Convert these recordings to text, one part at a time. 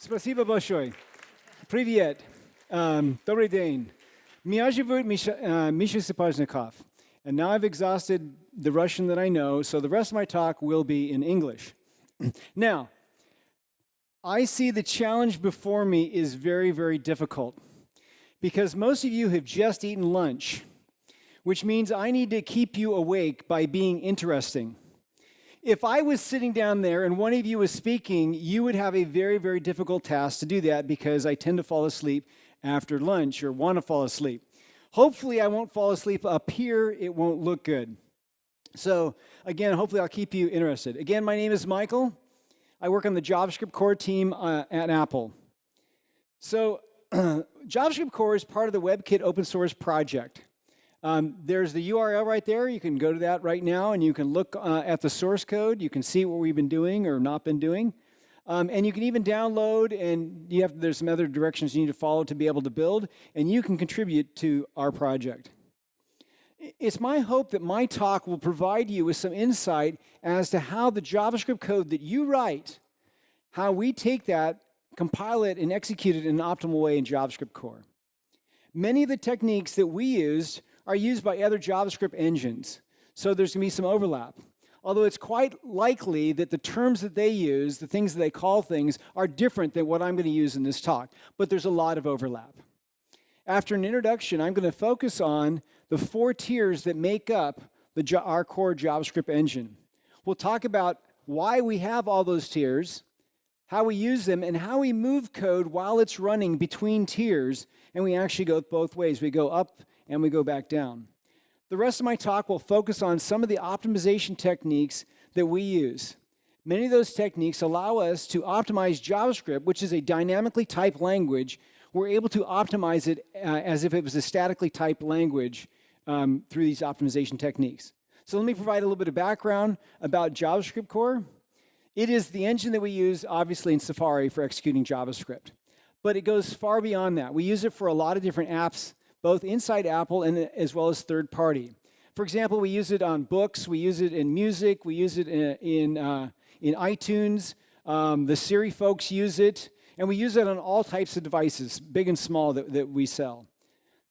Спасибо большое. Привет. Добрый день. Меня зовут Misha Sapoznikov. And now I've exhausted the Russian that I know, so the rest of my talk will be in English. Now, I see the challenge before me is very, very difficult because most of you have just eaten lunch, which means I need to keep you awake by being interesting. If I was sitting down there and one of you was speaking, you would have a very, very difficult task to do that because I tend to fall asleep after lunch or want to fall asleep. Hopefully, I won't fall asleep up here. It won't look good. So again, hopefully I'll keep you interested. Again, my name is Michael. I work on the JavaScriptCore team at Apple. So JavaScriptCore is part of the WebKit open source project. There's the URL right there. You can go to that right now, and you can look at the source code. You can see what we've been doing or not been doing. And you can even download, and there's some other directions you need to follow to be able to build, and you can contribute to our project. It's my hope that my talk will provide you with some insight as to how the JavaScript code that you write, how we take that, compile it, and execute it in an optimal way in JavaScriptCore. Many of the techniques that we used are used by other JavaScript engines, so there's going to be some overlap. Although it's quite likely that the terms that they use, the things that they call things, are different than what I'm going to use in this talk, but there's a lot of overlap. After an introduction, I'm going to focus on the 4 tiers that make up our core JavaScript engine. We'll talk about why we have all those tiers, how we use them, and how we move code while it's running between tiers, and we actually go both ways. We go up and we go back down. The rest of my talk will focus on some of the optimization techniques that we use. Many of those techniques allow us to optimize JavaScript, which is a dynamically typed language. We're able to optimize it as if it was a statically typed language through these optimization techniques. So let me provide a little bit of background about JavaScriptCore. It is the engine that we use, obviously, in Safari for executing JavaScript. But it goes far beyond that. We use it for a lot of different apps, both inside Apple and as well as third party. For example, we use it on books, we use it in music, we use it in iTunes, the Siri folks use it, and we use it on all types of devices, big and small, that we sell.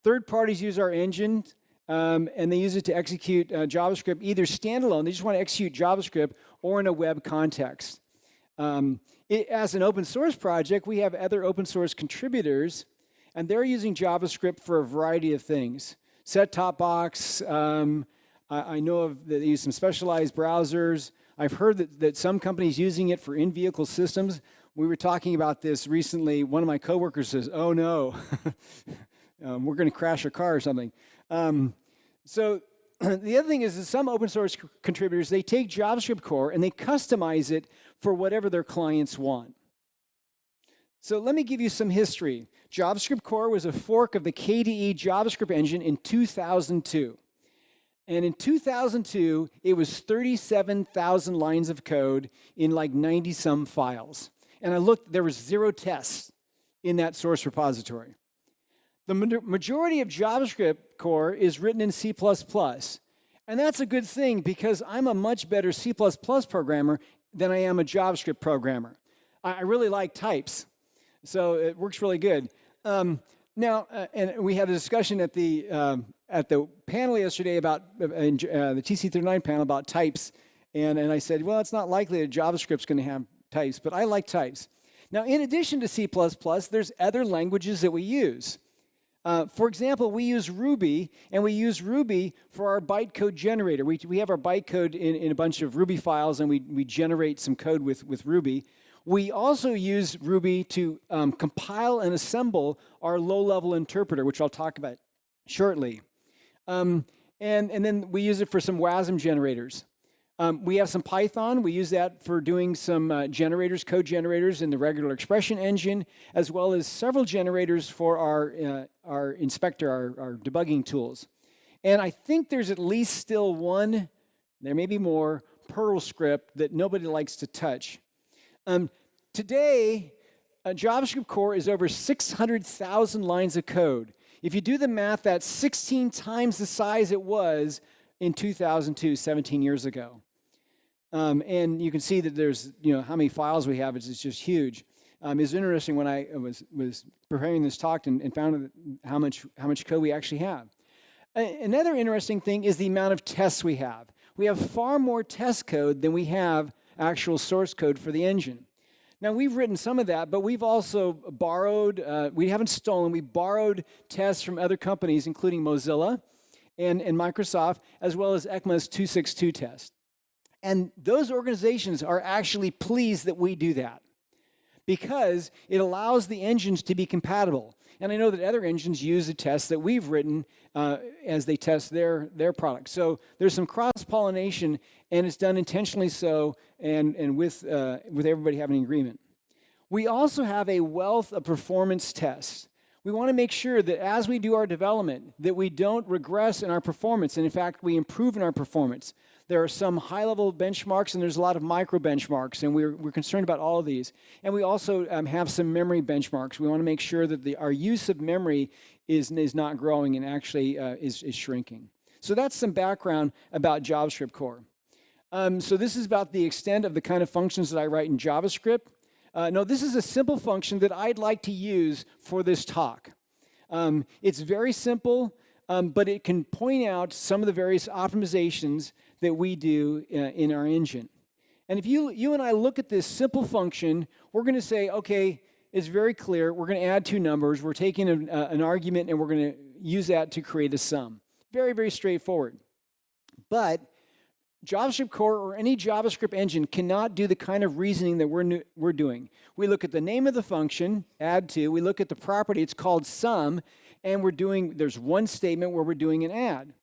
Third parties use our engine, and they use it to execute JavaScript either standalone, they just want to execute JavaScript, or in a web context. As an open source project, we have other open source contributors, and they're using JavaScript for a variety of things. Set-top box, I know that they use some specialized browsers. I've heard that some companies using it for in-vehicle systems. We were talking about this recently. One of my coworkers says, oh no, we're going to crash a car or something. So the other thing is that some open source contributors, they take JavaScriptCore and they customize it for whatever their clients want. So let me give you some history. JavaScriptCore was a fork of the KDE JavaScript engine in 2002. And in 2002, it was 37,000 lines of code in like 90-some files. And I looked, there was 0 tests in that source repository. The majority of JavaScriptCore is written in C++. And that's a good thing because I'm a much better C++ programmer than I am a JavaScript programmer. I really like types. So it works really good. And we had a discussion at the panel yesterday about the TC39 panel about types, and I said, well, it's not likely that JavaScript's going to have types, but I like types. Now, in addition to C++, there's other languages that we use. For example, we use Ruby, and we use Ruby for our bytecode generator. We have our bytecode in a bunch of Ruby files, and we generate some code with Ruby. We also use Ruby to compile and assemble our low-level interpreter, which I'll talk about shortly. And then we use it for some WASM generators. We have some Python. We use that for doing some generators, code generators in the regular expression engine, as well as several generators for our inspector, our debugging tools. And I think there's at least still one, there may be more, Perl script that nobody likes to touch. Today, JavaScriptCore is over 600,000 lines of code. If you do the math, that's 16 times the size it was in 2002, 17 years ago. And you can see that there's, how many files we have. It's just huge. is interesting when I was preparing this talk and found how much code we actually have. Another interesting thing is the amount of tests we have. We have far more test code than we have actual source code for the engine. Now, we've written some of that, but we've also borrowed, we haven't stolen, we borrowed tests from other companies, including Mozilla and Microsoft, as well as ECMA's 262 test. And those organizations are actually pleased that we do that because it allows the engines to be compatible. And I know that other engines use the tests that we've written as they test their products. So there's some cross-pollination, and it's done intentionally so, and with everybody having an agreement. We also have a wealth of performance tests. We want to make sure that as we do our development, that we don't regress in our performance, and in fact, we improve in our performance. There are some high-level benchmarks, and there's a lot of micro benchmarks, and we're concerned about all of these. And we also have some memory benchmarks. We want to make sure that our use of memory is not growing and actually is shrinking. So that's some background about JavaScriptCore. So this is about the extent of the kind of functions that I write in JavaScript. No, this is a simple function that I'd like to use for this talk. It's very simple, but it can point out some of the various optimizations that we do in our engine. And if you and I look at this simple function, we're going to say, okay, it's very clear. We're going to add two numbers. We're taking an argument, and we're going to use that to create a sum. Very, very straightforward. But JavaScriptCore or any JavaScript engine cannot do the kind of reasoning that we're doing. We look at the name of the function, add to. We look at the property. It's called sum, and there's one statement where we're doing an add.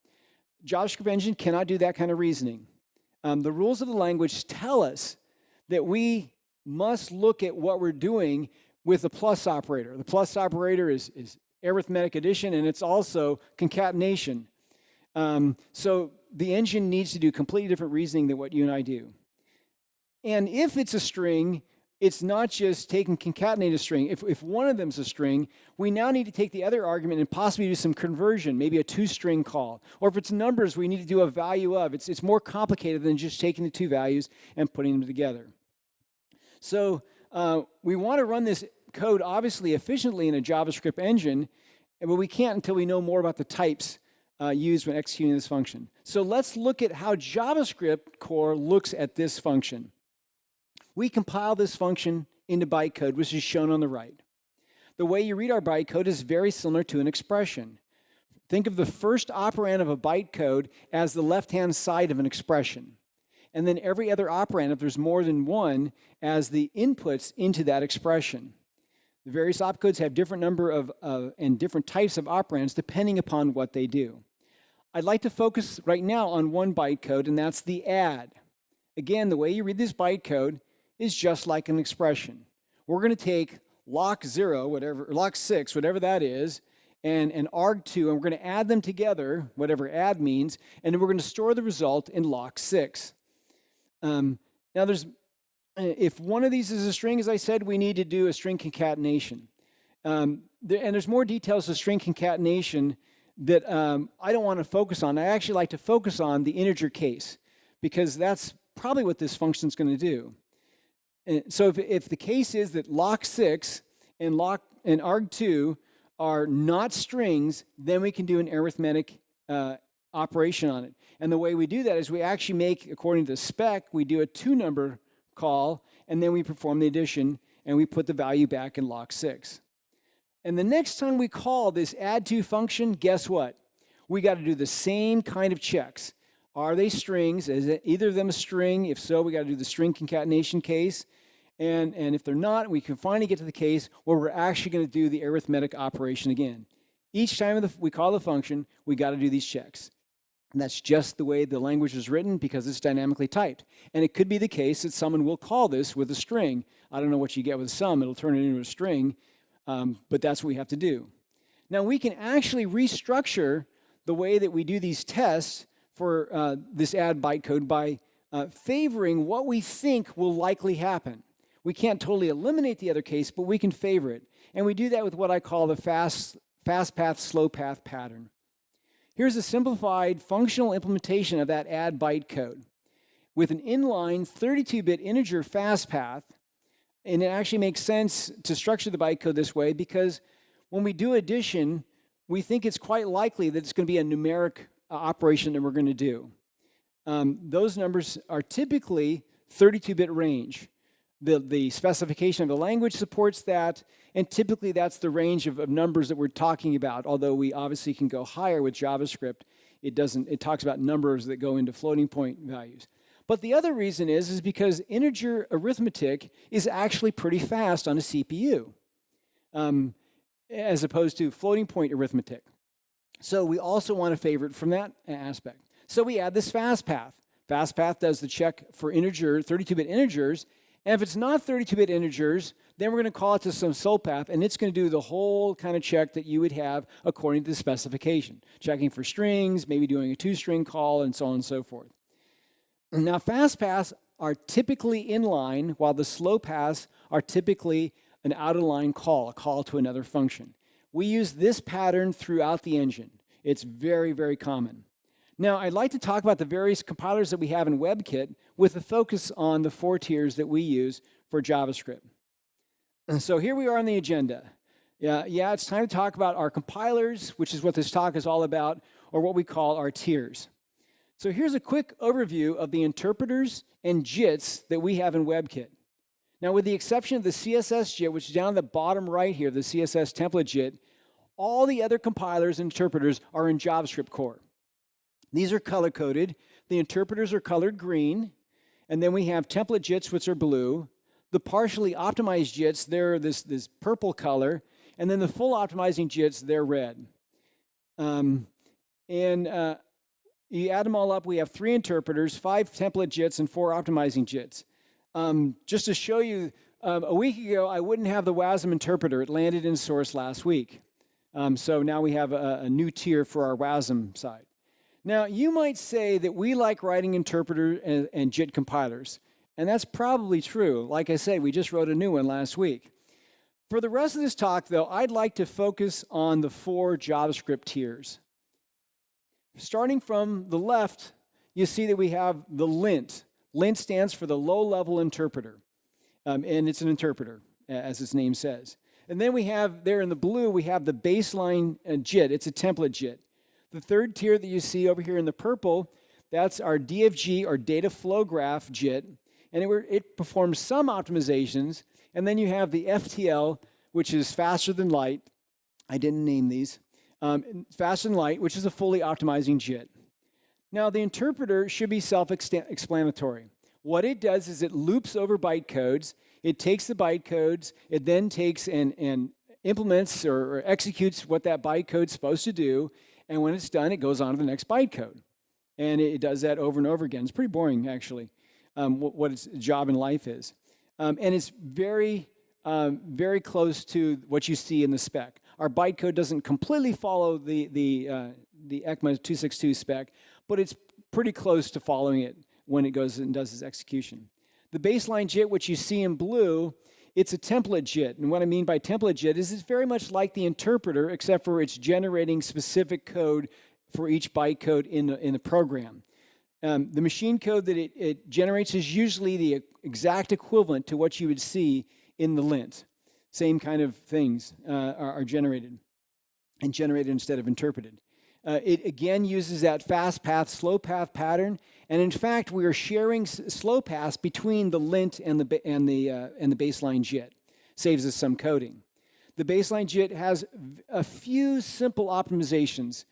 JavaScript engine cannot do that kind of reasoning. The rules of the language tell us that we must look at what we're doing with the plus operator. The plus operator is arithmetic addition, and it's also concatenation. So the engine needs to do completely different reasoning than what you and I do. And if it's a string, it's not just taking concatenate a string. If one of them is a string, we now need to take the other argument and possibly do some conversion, maybe a two-string call. Or if it's numbers, we need to do a value of. It's more complicated than just taking the two values and putting them together. So we want to run this code, obviously, efficiently in a JavaScript engine, but we can't until we know more about the types used when executing this function. So let's look at how JavaScriptCore looks at this function. We compile this function into bytecode, which is shown on the right. The way you read our bytecode is very similar to an expression. Think of the first operand of a bytecode as the left-hand side of an expression. And then every other operand, if there's more than one, as the inputs into that expression. The various opcodes have different number of and different types of operands depending upon what they do. I'd like to focus right now on one bytecode, and that's the add. Again, the way you read this bytecode is just like an expression. We're going to take lock6, whatever that is, and arg2, and we're going to add them together, whatever add means, and then we're going to store the result in lock6. Now, if one of these is a string, as I said, we need to do a string concatenation. And there's more details of string concatenation that I don't want to focus on. I actually like to focus on the integer case, because that's probably what this function is going to do. So if the case is that lock6 and arg2 are not strings, then we can do an arithmetic operation on it. And the way we do that is we actually make, according to the spec, we do a two-number call, and then we perform the addition, and we put the value back in lock6. And the next time we call this add2 function, guess what? We got to do the same kind of checks. Are they strings? Is either of them a string? If so, we got to do the string concatenation case. And if they're not, we can finally get to the case where we're actually going to do the arithmetic operation again. Each time we call the function, we got to do these checks. And that's just the way the language is written because it's dynamically typed. And it could be the case that someone will call this with a string. I don't know what you get with sum. It'll turn it into a string, but that's what we have to do. Now, we can actually restructure the way that we do these tests for this add bytecode by favoring what we think will likely happen. We can't totally eliminate the other case, but we can favor it. And we do that with what I call the fast path, slow path pattern. Here's a simplified functional implementation of that add bytecode. With an inline 32-bit integer fast path, And it actually makes sense to structure the bytecode this way because when we do addition, we think it's quite likely that it's going to be a numeric operation that we're going to do. Those numbers are typically 32-bit range. The specification of the language supports that, and typically that's the range of numbers that we're talking about, although we obviously can go higher with JavaScript. It talks about numbers that go into floating point values. But the other reason is because integer arithmetic is actually pretty fast on a CPU, as opposed to floating point arithmetic. So we also want to favor it from that aspect. So we add this fastpath. Fastpath does the check for 32-bit integers, and if it's not 32-bit integers, then we're going to call it to some sole path, and it's going to do the whole kind of check that you would have according to the specification, checking for strings, maybe doing a two-string call, and so on and so forth. Now, fast paths are typically inline, while the slow paths are typically an out-of-line call, a call to another function. We use this pattern throughout the engine. It's very, very common. Now, I'd like to talk about the various compilers that we have in WebKit with a focus on the 4 tiers that we use for JavaScript. And so here we are on the agenda. Yeah, it's time to talk about our compilers, which is what this talk is all about, or what we call our tiers. So here's a quick overview of the interpreters and JITs that we have in WebKit. Now, with the exception of the CSS JIT, which is down at the bottom right here, the CSS template JIT, all the other compilers and interpreters are in JavaScriptCore. These are color-coded. The interpreters are colored green. And then we have template JITs, which are blue. The partially optimized JITs, they're this purple color. And then the full optimizing JITs, they're red. You add them all up, we have 3 interpreters, 5 template JITs, and 4 optimizing JITs. Just to show you, a week ago, I wouldn't have the WASM interpreter. It landed in source last week. So now we have a new tier for our WASM side. Now, you might say that we like writing interpreter and JIT compilers, and that's probably true. Like I said, we just wrote a new one last week. For the rest of this talk, though, I'd like to focus on the 4 JavaScript tiers. Starting from the left, you see that we have the lint. Lint stands for the low-level interpreter, and it's an interpreter, as its name says. And then we have, there in the blue, we have the baseline JIT. It's a template JIT. The third tier that you see over here in the purple, that's our DFG, or data flow graph JIT, and it performs some optimizations. And then you have the FTL, which is faster than light. I didn't name these. Faster than light, which is a fully optimizing JIT. Now, the interpreter should be self-explanatory. What it does is it loops over bytecodes. It takes the bytecodes. It then takes and implements or executes what that bytecode's supposed to do. And when it's done, it goes on to the next bytecode. And it does that over and over again. It's pretty boring, actually, what its job in life is. And it's very, very close to what you see in the spec. Our bytecode doesn't completely follow the ECMA 262 spec, but it's pretty close to following it when it goes and does its execution. The baseline JIT, which you see in blue, it's a template JIT. And what I mean by template JIT is it's very much like the interpreter, except for it's generating specific code for each bytecode in the program. The machine code that it generates is usually the exact equivalent to what you would see in the lint. Same kind of things are generated, and generated instead of interpreted. It again uses that fast path, slow path pattern, and in fact, we are sharing slow paths between the lint and the baseline JIT. Saves us some coding. The baseline JIT has a few simple optimizations,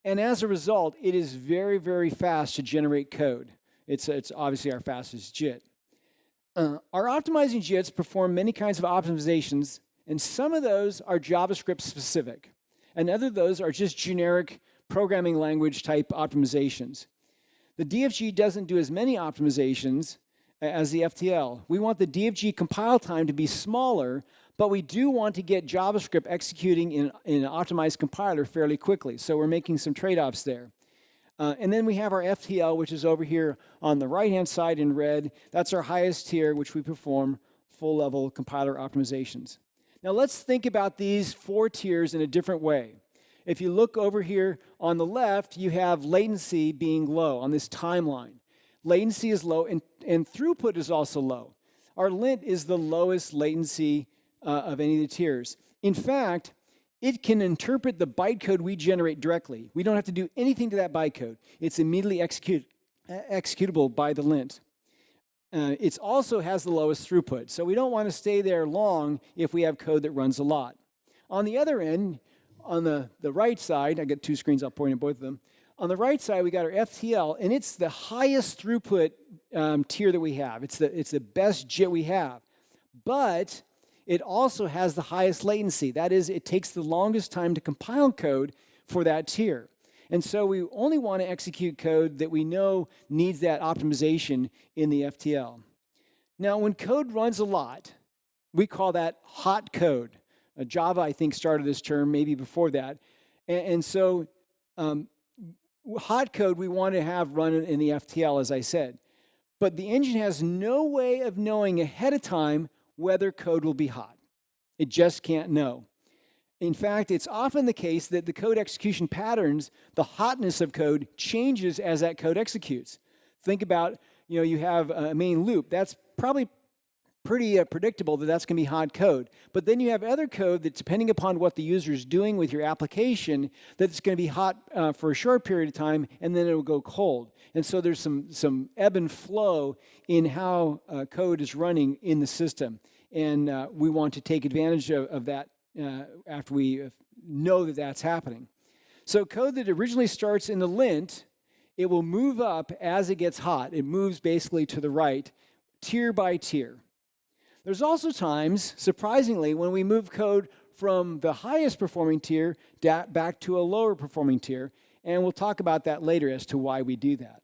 and as a result, it is very, very fast to generate code. It's obviously our fastest JIT. Our optimizing JITs perform many kinds of optimizations, and some of those are JavaScript specific, and other of those are just generic programming language type optimizations. The DFG doesn't do as many optimizations as the FTL. We want the DFG compile time to be smaller, but we do want to get JavaScript executing in an optimized compiler fairly quickly, so we're making some trade-offs there. And then we have our FTL, which is over here on the right-hand side in red. That's our highest tier, which we perform full-level compiler optimizations. Now let's think about these 4 tiers in a different way. If you look over here on the left, you have latency being low on this timeline. Latency is low, and throughput is also low. our lint is the lowest latency of any of the tiers. In fact, it can interpret the bytecode we generate directly. We don't have to do anything to that bytecode. It's immediately executable by the lint. It also has the lowest throughput, so we don't want to stay there long if we have code that runs a lot. On the other end, on the right side, I got two screens, I'll point at both of them. On the right side, we got our FTL, and it's the highest throughput tier that we have. It's the best JIT we have. But it also has the highest latency. That is, it takes the longest time to compile code for that tier. And so we only want to execute code that we know needs that optimization in the FTL. Now, when code runs a lot, we call that hot code. Java, I think, started this term maybe before that. And so hot code we want to have run in the FTL, as I said. But the engine has no way of knowing ahead of time whether code will be hot. It just can't know. In fact, it's often the case that the code execution patterns, the hotness of code, changes as that code executes. Think about, you have a main loop. That's probably pretty predictable that that's going to be hot code. But then you have other code that, depending upon what the user is doing with your application, that's going to be hot for a short period of time, and then it will go cold. And so there's some ebb and flow in how code is running in the system. And we want to take advantage of that after we know that that's happening. So code that originally starts in the lint, it will move up as it gets hot. It moves basically to the right, tier by tier. There's also times, surprisingly, when we move code from the highest performing tier back to a lower performing tier, and we'll talk about that later as to why we do that.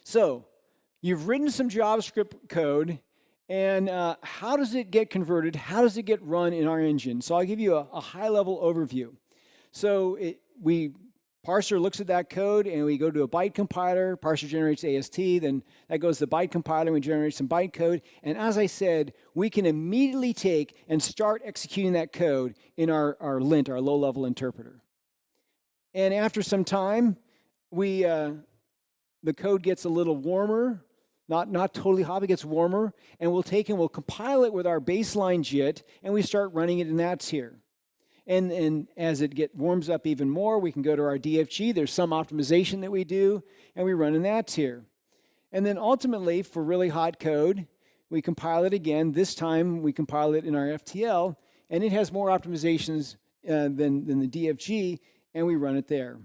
So, you've written some JavaScript code, and how does it get converted? How does it get run in our engine? So I'll give you a high-level overview. So parser looks at that code, and we go to a byte compiler. Parser generates AST, then that goes to the byte compiler, and we generate some bytecode. And as I said, we can immediately take and start executing that code in our lint, our low-level interpreter. And after some time, the code gets a little warmer. Not totally hot, it gets warmer, and we'll compile it with our baseline JIT, and we start running it in that tier. And as it warms up even more, we can go to our DFG. There's some optimization that we do, and we run in that tier. And then ultimately, for really hot code, we compile it again. This time, we compile it in our FTL, and it has more optimizations than the DFG, and we run it there.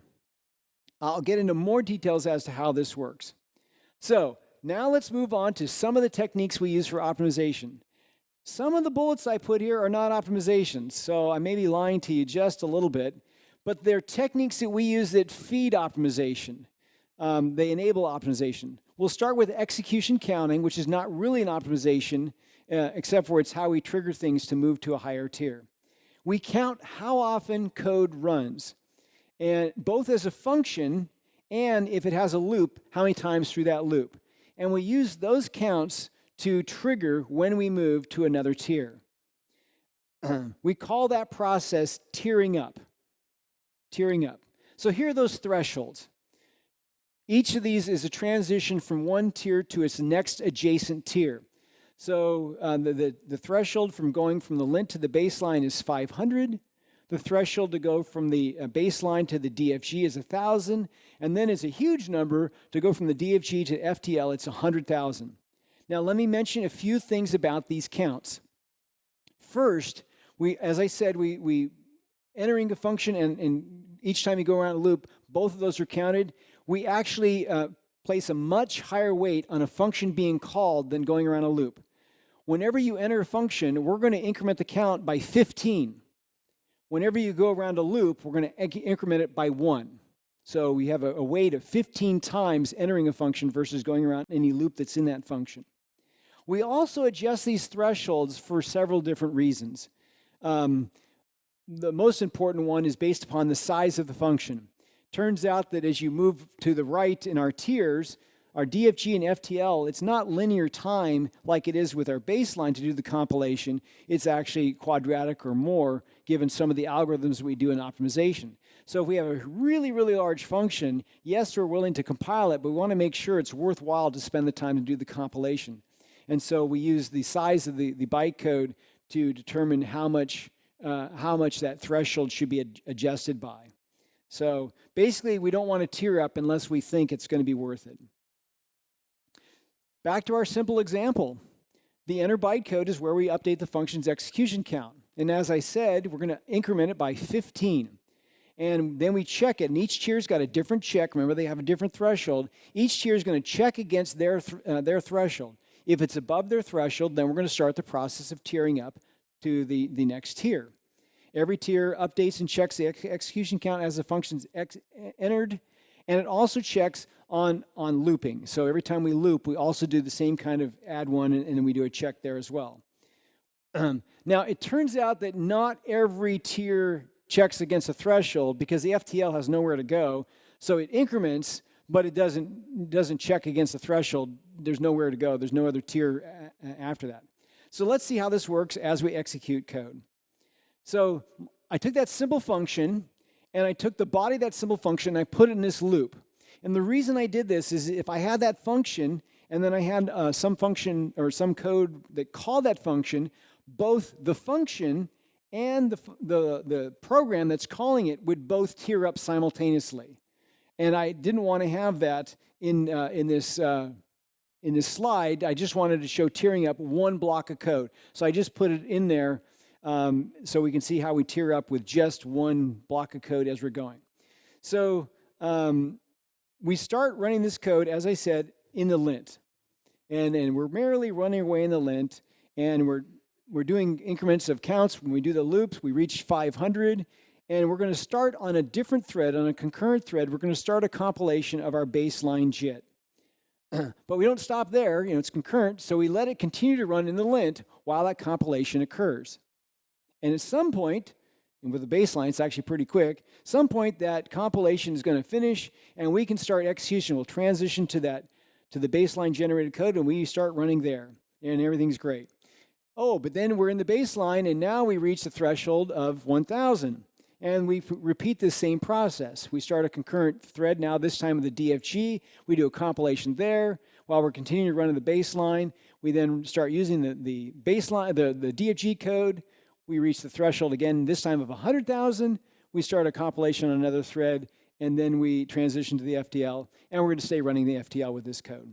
I'll get into more details as to how this works. So, now let's move on to some of the techniques we use for optimization. Some of the bullets I put here are not optimizations, so I may be lying to you just a little bit, but they're techniques that we use that feed optimization. They enable optimization. We'll start with execution counting, which is not really an optimization, except for it's how we trigger things to move to a higher tier. We count how often code runs, and both as a function and if it has a loop, how many times through that loop. And we use those counts to trigger when we move to another tier. We call that process tiering up. Tiering up. So here are those thresholds. Each of these is a transition from one tier to its next adjacent tier. So the threshold from going from the lint to the baseline is 500. The threshold to go from the baseline to the DFG is 1,000, and then it's a huge number to go from the DFG to FTL, it's 100,000. Now let me mention a few things about these counts. First, as I said, we entering a function, and each time you go around a loop, both of those are counted. We actually place a much higher weight on a function being called than going around a loop. Whenever you enter a function, we're going to increment the count by 15. Whenever you go around a loop, we're going to increment it by 1. So we have a weight of 15 times entering a function versus going around any loop that's in that function. We also adjust these thresholds for several different reasons. The most important one is based upon the size of the function. Turns out that as you move to the right in our tiers, our DFG and FTL, it's not linear time like it is with our baseline to do the compilation. It's actually quadratic or more, given some of the algorithms we do in optimization. So if we have a really, really large function, yes, we're willing to compile it, but we want to make sure it's worthwhile to spend the time to do the compilation. And so we use the size of the bytecode to determine how much that threshold should be adjusted by. So basically, we don't want to tier up unless we think it's going to be worth it. Back to our simple example. The enter bytecode is where we update the function's execution count. And as I said, we're going to increment it by 15. And then we check it, and each tier's got a different check. Remember, they have a different threshold. Each tier is going to check against their threshold. If it's above their threshold, then we're going to start the process of tiering up to the next tier. Every tier updates and checks the execution count as the function's entered, and it also checks on looping. So every time we loop, we also do the same kind of add one, and then we do a check there as well. Now, it turns out that not every tier checks against a threshold because the FTL has nowhere to go. So it increments, but it doesn't check against the threshold. There's nowhere to go. There's no other tier after that. So let's see how this works as we execute code. So I took that simple function, and I took the body of that simple function, and I put it in this loop. And the reason I did this is if I had that function, and then I had some function or some code that called that function, both the function and the program that's calling it would both tier up simultaneously. And I didn't want to have that in this slide. I just wanted to show tiering up one block of code. So I just put it in there so we can see how we tier up with just one block of code as we're going. So we start running this code, as I said, in the lint. And we're merrily running away in the lint, and we're doing increments of counts. When we do the loops, we reach 500, and we're going to start on a different thread, on a concurrent thread. We're going to start a compilation of our baseline JIT. But we don't stop there. It's concurrent, so we let it continue to run in the lint while that compilation occurs. And at some point, and with the baseline, it's actually pretty quick, some point that compilation is going to finish, and we can start execution. We'll transition to the baseline generated code, and we start running there, and everything's great. Oh, but then we're in the baseline, and now we reach the threshold of 1,000. And we repeat the same process. We start a concurrent thread now, this time with the DFG. We do a compilation there. While we're continuing to run in the baseline, we then start using the baseline, the DFG code. We reach the threshold again, this time of 100,000. We start a compilation on another thread, and then we transition to the FTL. And we're going to stay running the FTL with this code.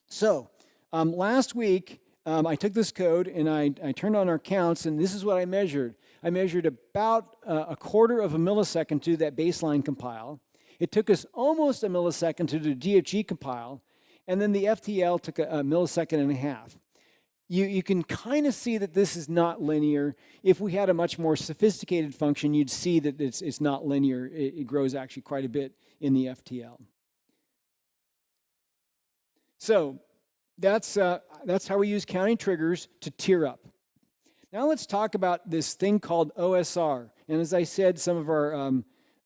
So last week, I took this code and I turned on our counts, and this is what I measured. I measured about a quarter of a millisecond to do that baseline compile. It took us almost a millisecond to do DFG compile, and then the FTL took a millisecond and a half. You can kind of see that this is not linear. If we had a much more sophisticated function, you'd see that it's not linear. It grows actually quite a bit in the FTL. So that's how we use counting triggers to tier up. Now let's talk about this thing called OSR. And as I said, some of our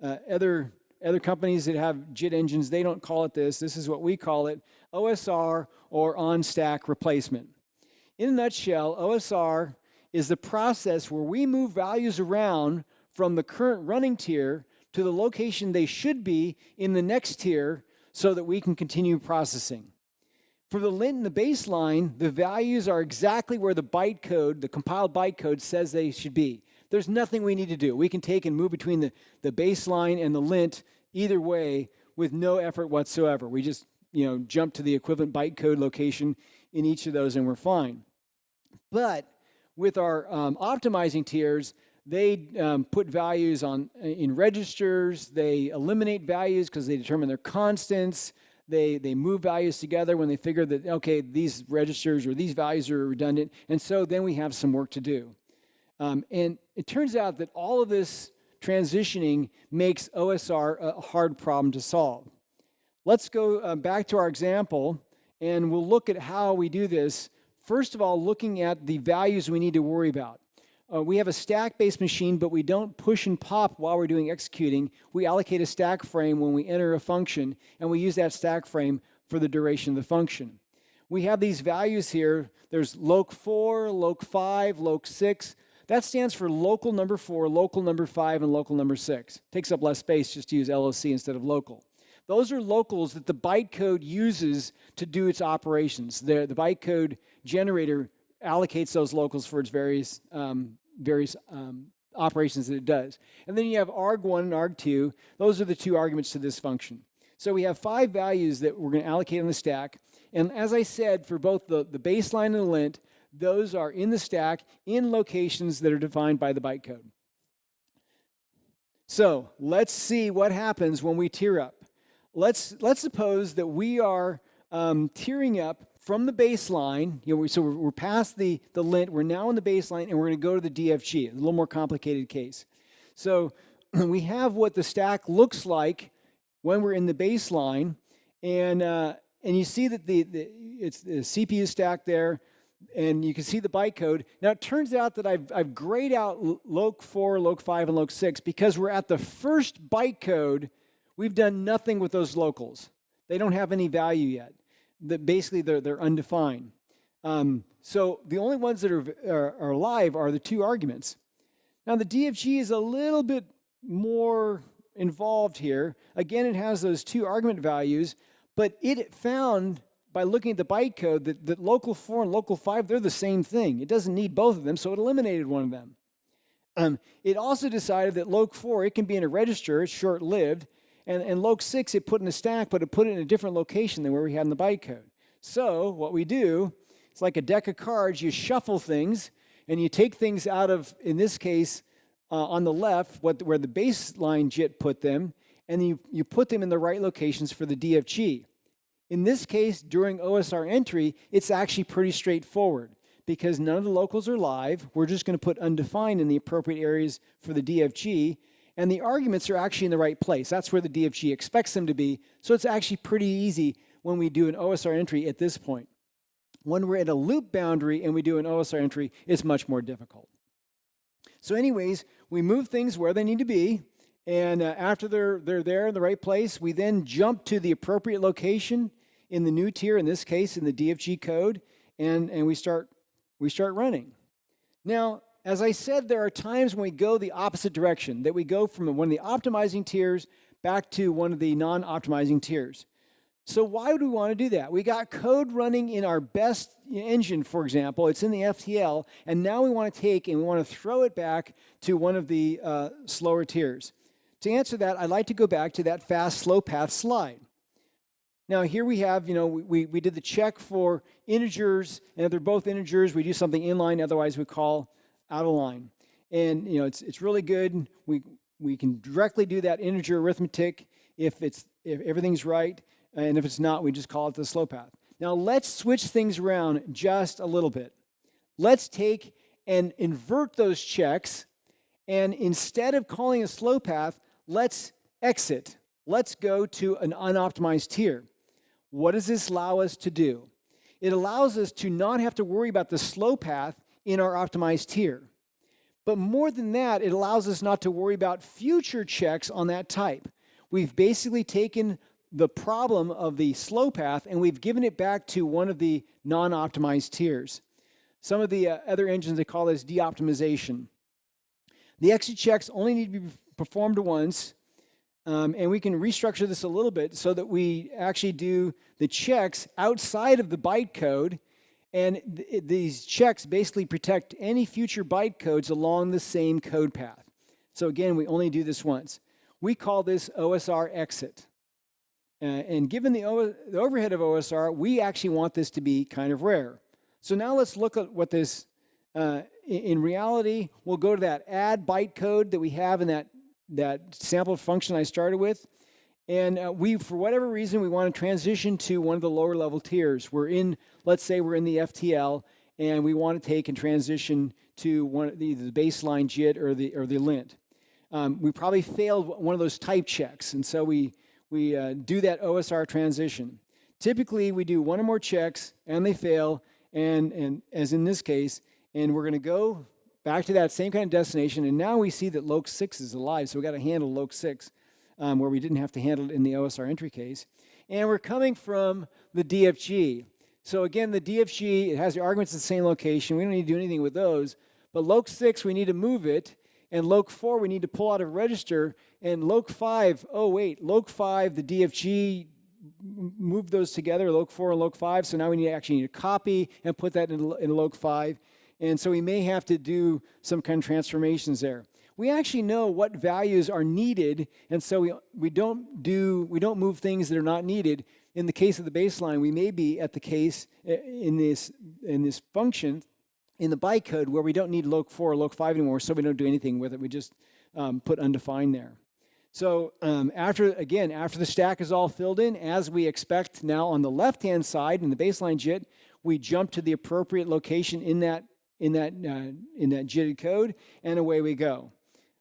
other companies that have JIT engines, they don't call it this. This is what we call it, OSR, or on-stack replacement. In a nutshell, OSR is the process where we move values around from the current running tier to the location they should be in the next tier so that we can continue processing. For the lint and the baseline, the values are exactly where the bytecode, the compiled bytecode, says they should be. There's nothing we need to do. We can take and move between the baseline and the lint either way with no effort whatsoever. We just jump to the equivalent bytecode location in each of those and we're fine. But with our optimizing tiers, they put values in registers. They eliminate values because they determine their constants. They move values together when they figure that, okay, these registers or these values are redundant. And so then we have some work to do. And it turns out that all of this transitioning makes OSR a hard problem to solve. Let's go back to our example, and we'll look at how we do this. First of all, looking at the values we need to worry about. We have a stack-based machine, but we don't push and pop while we're doing executing. We allocate a stack frame when we enter a function, and we use that stack frame for the duration of the function. We have these values here. There's loc4, loc5, loc6. That stands for local number 4, local number 5, and local number 6. Takes up less space just to use LOC instead of local. Those are locals that the bytecode uses to do its operations. The bytecode generator allocates those locals for its various operations that it does. And then you have arg1 and arg2. Those are the two arguments to this function. So we have 5 values that we're going to allocate on the stack. And as I said, for both the baseline and the lint, those are in the stack in locations that are defined by the bytecode. So let's see what happens when we tier up. Let's suppose that we are tiering up from the baseline. So we're past the lint. We're now in the baseline, and we're going to go to the DFG. A little more complicated case. So we have what the stack looks like when we're in the baseline, and you see that it's the CPU stack there, and you can see the bytecode. Now it turns out that I've grayed out loc4, loc5, and loc6 because we're at the first bytecode. We've done nothing with those locals. They don't have any value yet. Basically, they're undefined. So the only ones that are alive are the 2 arguments. Now the DFG is a little bit more involved here. Again, it has those 2 argument values, but it found by looking at the bytecode that local 4 and local 5, they're the same thing. It doesn't need both of them, so it eliminated one of them. It also decided that loc4, it can be in a register, it's short-lived, and loc6, it put in a stack, but it put it in a different location than where we had in the bytecode. So what we do, it's like a deck of cards. You shuffle things, and you take things out of, in this case, on the left, where the baseline JIT put them, and you put them in the right locations for the DFG. In this case, during OSR entry, it's actually pretty straightforward because none of the locals are live. We're just going to put undefined in the appropriate areas for the DFG, and the arguments are actually in the right place. That's where the DFG expects them to be, so it's actually pretty easy when we do an OSR entry at this point. When we're at a loop boundary and we do an OSR entry, it's much more difficult. So anyways, we move things where they need to be, and after they're there in the right place, we then jump to the appropriate location in the new tier, in this case in the DFG code, and we start running. Now, as I said, there are times when we go the opposite direction, that we go from one of the optimizing tiers back to one of the non-optimizing tiers. So why would we want to do that? We got code running in our best engine, for example. It's in the FTL, and now we want to take and we want to throw it back to one of the slower tiers. To answer that, I'd like to go back to that fast, slow path slide. Now here we have, we did the check for integers, and if they're both integers, we do something inline, otherwise we call out of line. And it's really good. We can directly do that integer arithmetic if everything's right, and if it's not, we just call it the slow path. Now let's switch things around just a little bit. Let's take and invert those checks, and instead of calling a slow path, let's exit. Let's go to an unoptimized tier. What does this allow us to do? It allows us to not have to worry about the slow path in our optimized tier. But more than that, it allows us not to worry about future checks on that type. We've basically taken the problem of the slow path and we've given it back to one of the non-optimized tiers. Some of the other engines, they call this de-optimization. The exit checks only need to be performed once, and we can restructure this a little bit so that we actually do the checks outside of the bytecode, and these checks basically protect any future bytecodes along the same code path. So again, we only do this once. We call this OSR exit. And given the overhead of OSR, we actually want this to be kind of rare. So now let's look at what this, in reality, we'll go to that add bytecode that we have in that sample function I started with. And for whatever reason, we want to transition to one of the lower level tiers. Let's say we're in the FTL, and we want to take and transition to either the baseline JIT or the lint. We probably failed one of those type checks, and so we do that OSR transition. Typically, we do one or more checks, and they fail, and as in this case, and we're going to go back to that same kind of destination, and now we see that loc6 is alive, so we got to handle loc6, where we didn't have to handle it in the OSR entry case. And we're coming from the DFG. So again, the DFG, it has the arguments at the same location. We don't need to do anything with those. But loc6, we need to move it. And loc4, we need to pull out a register. And loc5, the DFG moved those together, loc4 and loc5. So now we actually need to copy and put that in loc5. And so we may have to do some kind of transformations there. We actually know what values are needed, and so we don't move things that are not needed. In the case of the baseline, we may be at the case in this function in the bytecode where we don't need loc4 or loc5 anymore, so we don't do anything with it. We just put undefined there. So after the stack is all filled in, as we expect now on the left-hand side in the baseline JIT, we jump to the appropriate location in that JITted code, and away we go.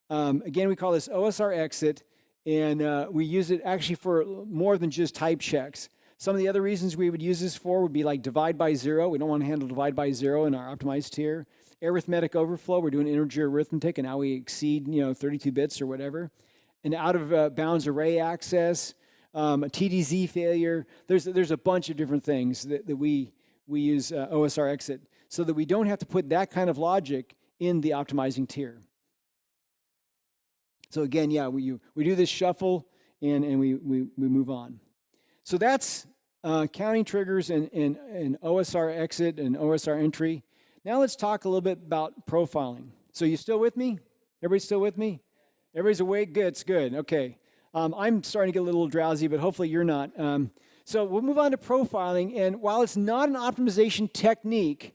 Again, we call this OSR exit, and we use it actually for more than just type checks. Some of the other reasons we would use this for would be like divide by 0. We don't want to handle divide by 0 in our optimized tier. Arithmetic overflow, we're doing integer arithmetic, and now we exceed 32 bits or whatever. An out of bounds array access, a TDZ failure. There's a bunch of different things that we use OSR exit so that we don't have to put that kind of logic in the optimizing tier. So again, yeah, we do this shuffle and we move on. So that's counting triggers and OSR exit and OSR entry. Now let's talk a little bit about profiling. So you still with me? Everybody still with me? Everybody's awake? Good, it's good. Okay. I'm starting to get a little drowsy, but hopefully you're not. So we'll move on to profiling. And while it's not an optimization technique,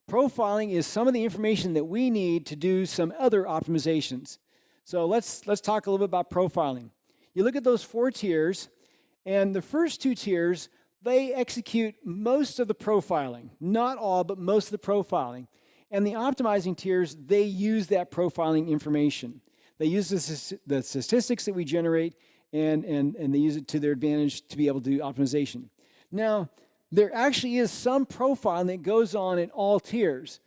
profiling is some of the information that we need to do some other optimizations. So let's talk a little bit about profiling. You look at those 4 tiers, and the first 2 tiers, they execute most of the profiling. Not all, but most of the profiling. And the optimizing tiers, they use that profiling information. They use the statistics that we generate, and they use it to their advantage to be able to do optimization. Now, there actually is some profiling that goes on in all tiers.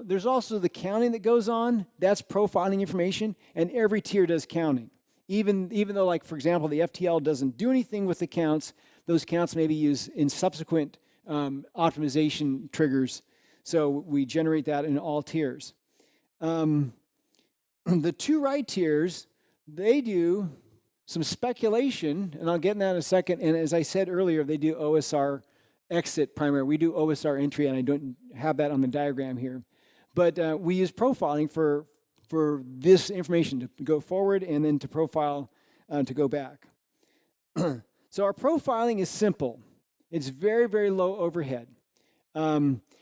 There's also the counting that goes on. That's profiling information, and every tier does counting. Even though, like, for example, the FTL doesn't do anything with the counts, those counts may be used in subsequent optimization triggers. So we generate that in all tiers. The 2 right tiers, they do some speculation, and I'll get in that in a second. And as I said earlier, they do OSR exit primarily. We do OSR entry, and I don't have that on the diagram here. But we use profiling for this information to go forward and then to profile to go back. So our profiling is simple. It's very, very low overhead.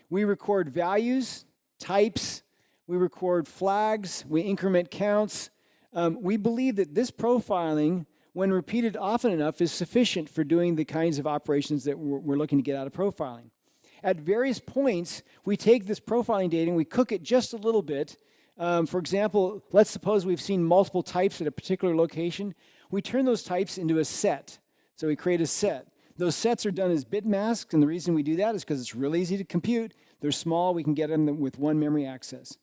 We record values, types, we record flags, we increment counts. We believe that this profiling, when repeated often enough, is sufficient for doing the kinds of operations that we're looking to get out of profiling. At various points, we take this profiling data and we cook it just a little bit. For example, let's suppose we've seen multiple types at a particular location. We turn those types into a set. So we create a set. Those sets are done as bit masks, and the reason we do that is because it's really easy to compute. They're small. We can get them with one memory access.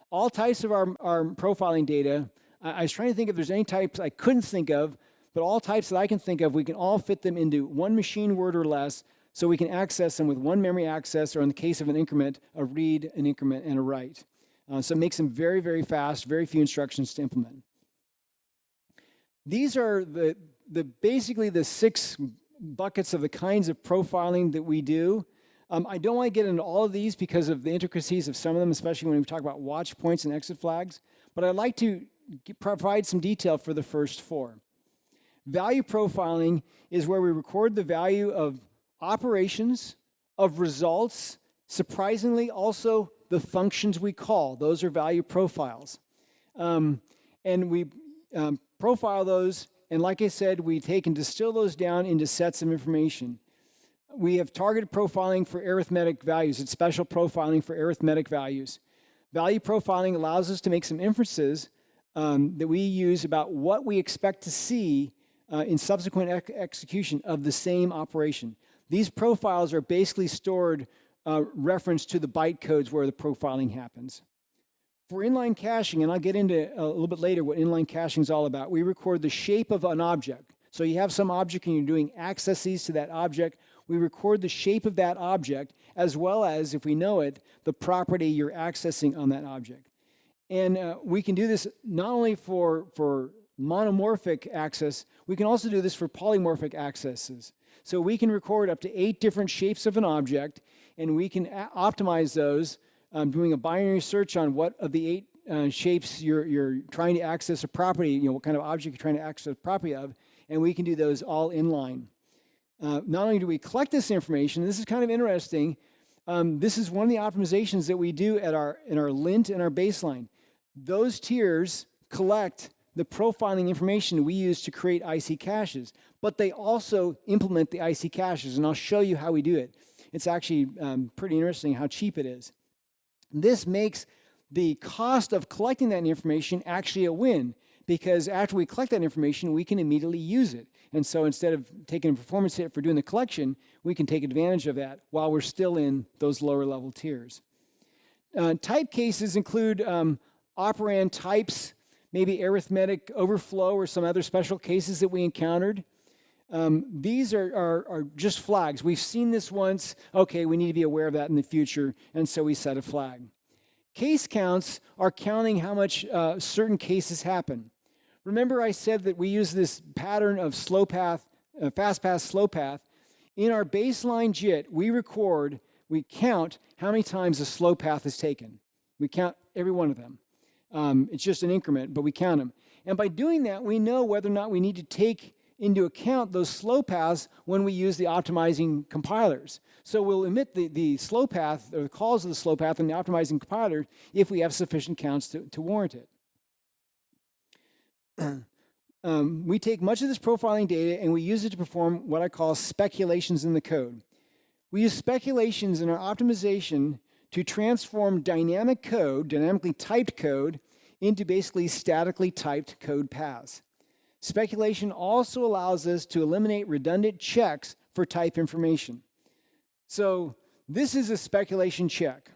All types of our profiling data, I was trying to think if there's any types I couldn't think of, but all types that I can think of, we can all fit them into one machine word or less, so we can access them with one memory access, or in the case of an increment, a read, an increment, and a write. So it makes them very, very fast, very few instructions to implement. These are basically the 6 buckets of the kinds of profiling that we do. I don't want to get into all of these because of the intricacies of some of them, especially when we talk about watch points and exit flags, but I'd like to provide some detail for the first 4. Value profiling is where we record the value of operations, of results, surprisingly also the functions we call. Those are value profiles. And we profile those, and like I said, we take and distill those down into sets of information. We have targeted profiling for arithmetic values. It's special profiling for arithmetic values. Value profiling allows us to make some inferences that we use about what we expect to see in subsequent execution of the same operation. These profiles are basically stored reference to the bytecodes where the profiling happens. For inline caching, and I'll get into a little bit later what inline caching is all about, we record the shape of an object. So you have some object and you're doing accesses to that object. We record the shape of that object, as well as, if we know it, the property you're accessing on that object. And we can do this not only for monomorphic access, we can also do this for polymorphic accesses. So we can record up to 8 different shapes of an object, and we can optimize those, doing a binary search on what of the 8 shapes you're trying to access a property, what kind of object you're trying to access a property of, and we can do those all inline. Not only do we collect this information, this is kind of interesting, this is one of the optimizations that we do in our lint and our baseline. Those tiers collect the profiling information we use to create IC caches, but they also implement the IC caches, and I'll show you how we do it. It's actually pretty interesting how cheap it is. This makes the cost of collecting that information actually a win, because after we collect that information, we can immediately use it. And so instead of taking a performance hit for doing the collection, we can take advantage of that while we're still in those lower level tiers. Type cases include operand types, maybe arithmetic overflow or some other special cases that we encountered. These are just flags. We've seen this once. Okay, we need to be aware of that in the future, and so we set a flag. Case counts are counting how much certain cases happen. Remember I said that we use this pattern of slow path, fast path, slow path. In our baseline JIT, we count how many times a slow path is taken. We count every one of them. It's just an increment, but we count them. And by doing that, we know whether or not we need to take into account those slow paths when we use the optimizing compilers. So we'll emit the slow path, or the calls of the slow path in the optimizing compiler if we have sufficient counts to warrant it. We take much of this profiling data and we use it to perform what I call speculations in the code. We use speculations in our optimization to transform dynamic code, dynamically typed code, into basically statically typed code paths. Speculation also allows us to eliminate redundant checks for type information. So this is a speculation check.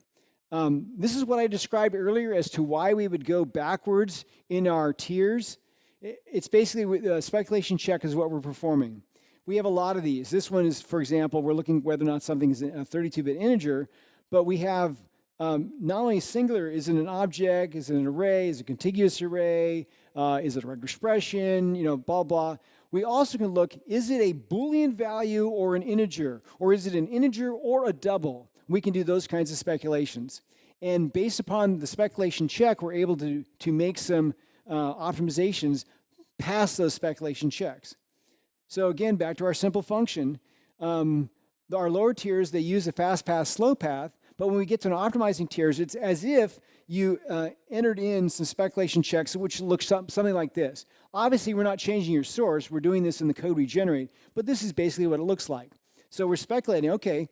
This is what I described earlier as to why we would go backwards in our tiers. It's basically a speculation check is what we're performing. We have a lot of these. This one is, for example, we're looking whether or not something is a 32-bit integer, but we have not only singular, is it an object, is it an array, is it a contiguous array, is it a regular expression, blah, blah. We also can look, is it a Boolean value or an integer, or is it an integer or a double? We can do those kinds of speculations. And based upon the speculation check, we're able to make some optimizations past those speculation checks. So again, back to our simple function, our lower tiers, they use a fast path, slow path, but when we get to an optimizing tiers, it's as if you entered in some speculation checks, which looks something like this. Obviously, we're not changing your source. We're doing this in the code we generate, but this is basically what it looks like. So we're speculating, okay,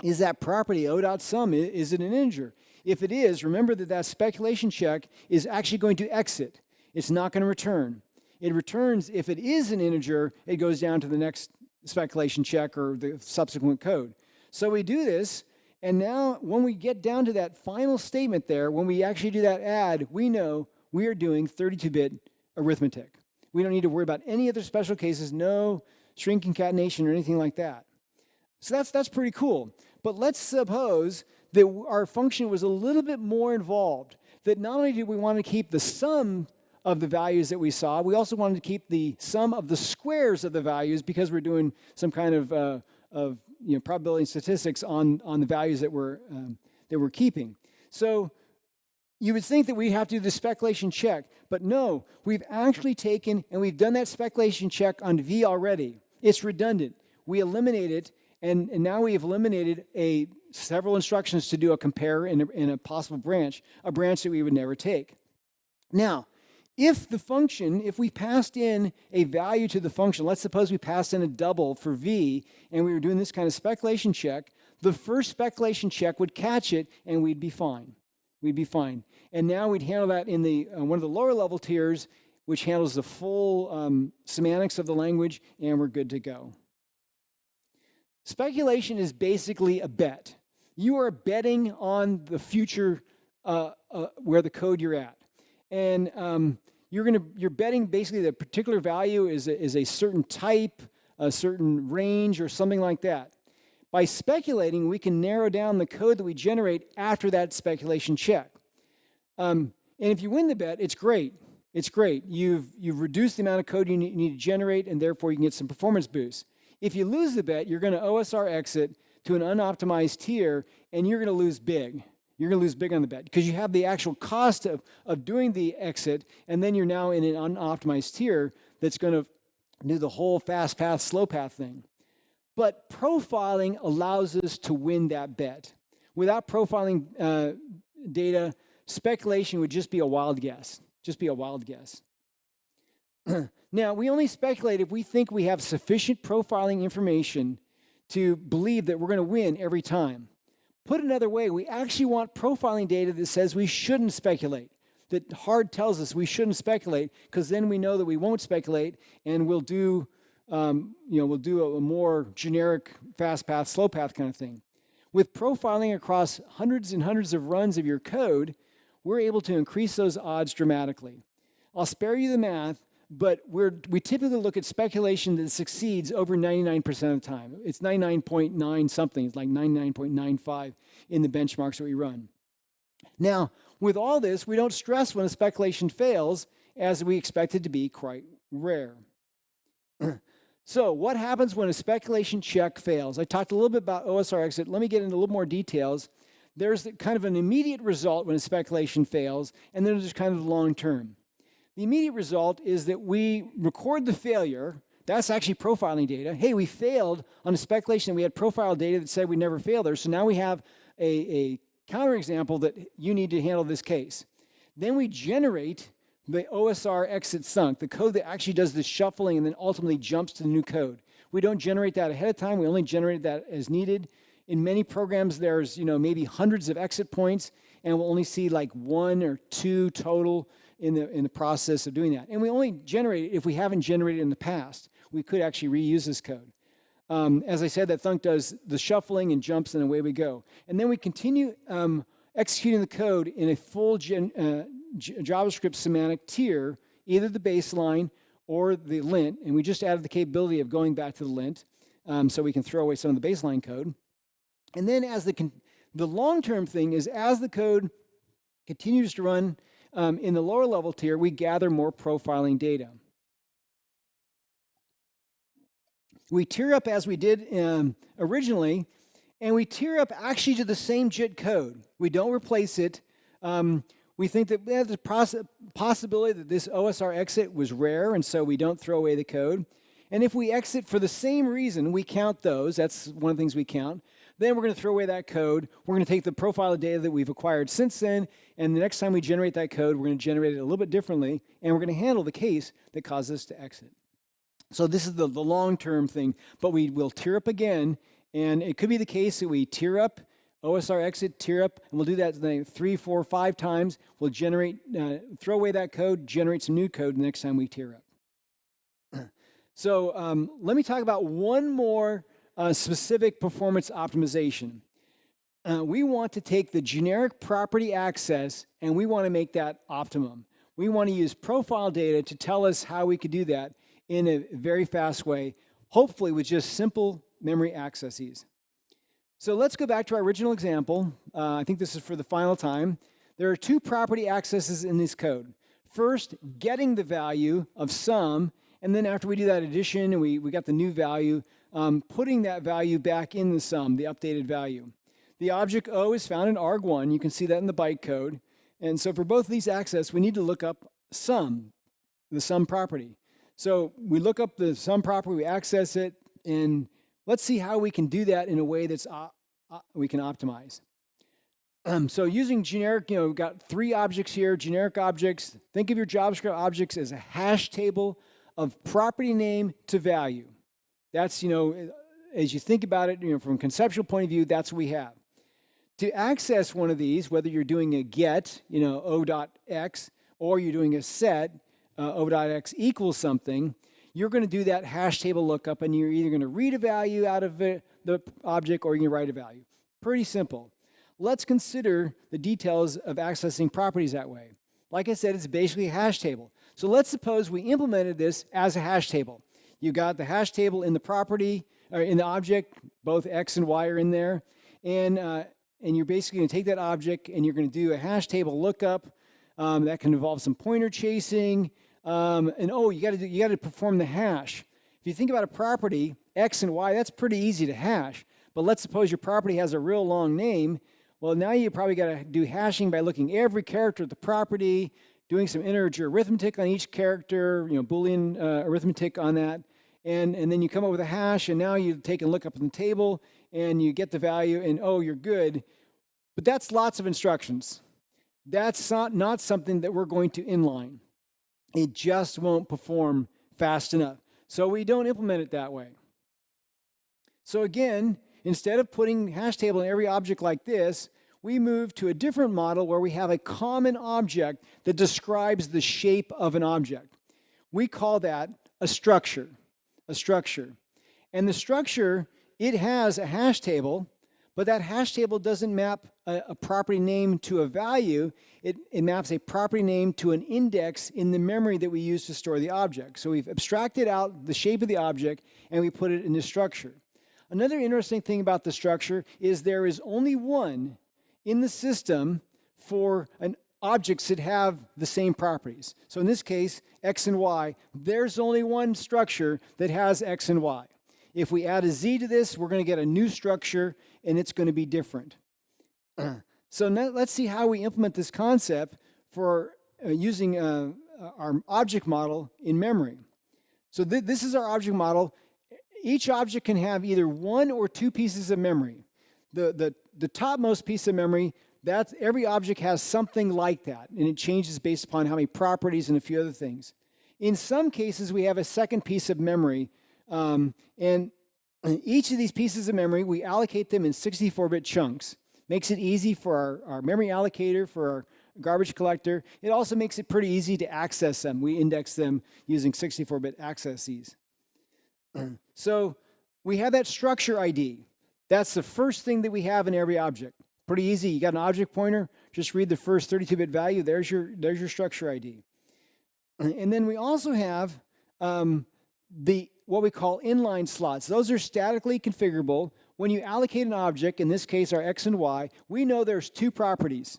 is that property o.sum, is it an integer? If it is, remember that speculation check is actually going to exit. It's not going to return. It returns, if it is an integer, it goes down to the next speculation check or the subsequent code. So we do this, and now when we get down to that final statement there, when we actually do that add, we know we are doing 32-bit arithmetic. We don't need to worry about any other special cases, no string concatenation or anything like that. So that's pretty cool. But let's suppose that our function was a little bit more involved, that not only did we want to keep the sum of the values that we saw, we also wanted to keep the sum of the squares of the values because we're doing some kind of probability and statistics on the values that we're keeping. So you would think that we have to do the speculation check, but no, we've actually taken and we've done that speculation check on V already. It's redundant. We eliminate it, and now we have eliminated several instructions to do a compare in a possible branch, a branch that we would never take. Now, if we passed in a value to the function, let's suppose we passed in a double for V, and we were doing this kind of speculation check, the first speculation check would catch it, and we'd be fine. We'd be fine. And now we'd handle that in one of the lower level tiers, which handles the full semantics of the language, and we're good to go. Speculation is basically a bet. You are betting on the future where the code you're at. And you're betting basically that a particular value is a certain type, a certain range, or something like that. By speculating, we can narrow down the code that we generate after that speculation check. And if you win the bet, it's great. It's great. You've reduced the amount of code you need to generate, and therefore you can get some performance boosts. If you lose the bet, you're going to OSR exit to an unoptimized tier, and you're going to lose big. You're going to lose big on the bet because you have the actual cost of doing the exit, and then you're now in an unoptimized tier that's going to do the whole fast path, slow path thing. But profiling allows us to win that bet. Without profiling data, speculation would just be a wild guess. Just be a wild guess. Now, we only speculate if we think we have sufficient profiling information to believe that we're going to win every time. Put another way, we actually want profiling data that says we shouldn't speculate, that hard tells us we shouldn't speculate, because then we know that we won't speculate, and we'll do, we'll do a more generic fast path, slow path kind of thing. With profiling across hundreds and hundreds of runs of your code, we're able to increase those odds dramatically. I'll spare you the math, but we typically look at speculation that succeeds over 99% of the time. It's 99.9 something. It's like 99.95 in the benchmarks that we run. Now, with all this, we don't stress when a speculation fails, as we expect it to be quite rare. So what happens when a speculation check fails? I talked a little bit about OSR exit. Let me get into a little more details. There's kind of an immediate result when a speculation fails, and then there's kind of the long term. The immediate result is that we record the failure. That's actually profiling data. Hey, we failed on a speculation, and we had profile data that said we never failed there. So now we have a counterexample that you need to handle this case. Then we generate the OSR exit sunk, the code that actually does the shuffling and then ultimately jumps to the new code. We don't generate that ahead of time. We only generate that as needed. In many programs, there's maybe hundreds of exit points, and we'll only see like 1 or 2 total in the process of doing that. And we only generate it if we haven't generated it in the past. We could actually reuse this code. As I said, that thunk does the shuffling and jumps, and away we go. And then we continue executing the code in a full JavaScript semantic tier, either the baseline or the lint. And we just added the capability of going back to the lint, so we can throw away some of the baseline code. And then as the long-term thing is, as the code continues to run in the lower level tier, we gather more profiling data. We tier up as we did originally, and we tier up actually to the same JIT code. We don't replace it. We think that there's a possibility that this OSR exit was rare, and so we don't throw away the code. And if we exit for the same reason, we count those. That's one of the things we count. Then we're going to throw away that code. We're going to take the profile of data that we've acquired since then, and the next time we generate that code, we're going to generate it a little bit differently, and we're going to handle the case that caused us to exit. So this is the long-term thing, but we will tier up again, and it could be the case that we tier up, OSR exit, tier up, and we'll do that 3, 4, 5 times. We'll generate, throw away that code, generate some new code the next time we tier up. So let me talk about one more specific performance optimization. We want to take the generic property access and we want to make that optimum. We want to use profile data to tell us how we could do that in a very fast way, hopefully with just simple memory accesses. So let's go back to our original example. I think this is for the final time. There are 2 property accesses in this code. First, getting the value of sum, and then after we do that addition and we got the new value, putting that value back in the sum, the updated value. The object O is found in arg1. You can see that in the bytecode. And so for both of these access, we need to look up sum, the sum property. So we look up the sum property, we access it, and let's see how we can do that in a way that's we can optimize. So using generic, we've got 3 objects here, generic objects. Think of your JavaScript objects as a hash table of property name to value. That's, as you think about it, from a conceptual point of view, that's what we have. To access one of these, whether you're doing a get, o.x, or you're doing a set, o.x equals something, you're going to do that hash table lookup, and you're either going to read a value out of the object or you're going to write a value. Pretty simple. Let's consider the details of accessing properties that way. Like I said, it's basically a hash table. So let's suppose we implemented this as a hash table. You got the hash table in the property, or in the object, both X and Y are in there, and you're basically going to take that object and you're going to do a hash table lookup. That can involve some pointer chasing, and you got to perform the hash. If you think about a property, X and Y, that's pretty easy to hash. But let's suppose your property has a real long name. Well, now you probably got to do hashing by looking every character of the property, doing some integer arithmetic on each character, Boolean arithmetic on that. And then you come up with a hash, and now you take and look up in the table, and you get the value, and oh, you're good. But that's lots of instructions. That's not something that we're going to inline. It just won't perform fast enough. So we don't implement it that way. So again, instead of putting hash table in every object like this, we move to a different model where we have a common object that describes the shape of an object. We call that a structure. And the structure, it has a hash table, but that hash table doesn't map a property name to a value. It maps a property name to an index in the memory that we use to store the object. So we've abstracted out the shape of the object, and we put it in the structure. Another interesting thing about the structure is there is only one in the system for an objects that have the same properties. So in this case, X and Y, there's only one structure that has X and Y. If we add a Z to this, we're going to get a new structure, and it's going to be different. So now let's see how we implement this concept for using our object model in memory. So this is our object model. Each object can have either one or two pieces of memory. The topmost piece of memory, every object has something like that, and it changes based upon how many properties and a few other things. In some cases, we have a second piece of memory, and each of these pieces of memory, we allocate them in 64-bit chunks. Makes it easy for our memory allocator, for our garbage collector. It also makes it pretty easy to access them. We index them using 64-bit accesses. So we have that structure ID. That's the first thing that we have in every object. Pretty easy. You got an object pointer, just read the first 32-bit value. There's your structure ID. And then we also have what we call inline slots. Those are statically configurable. When you allocate an object, in this case our X and Y, we know there's two properties.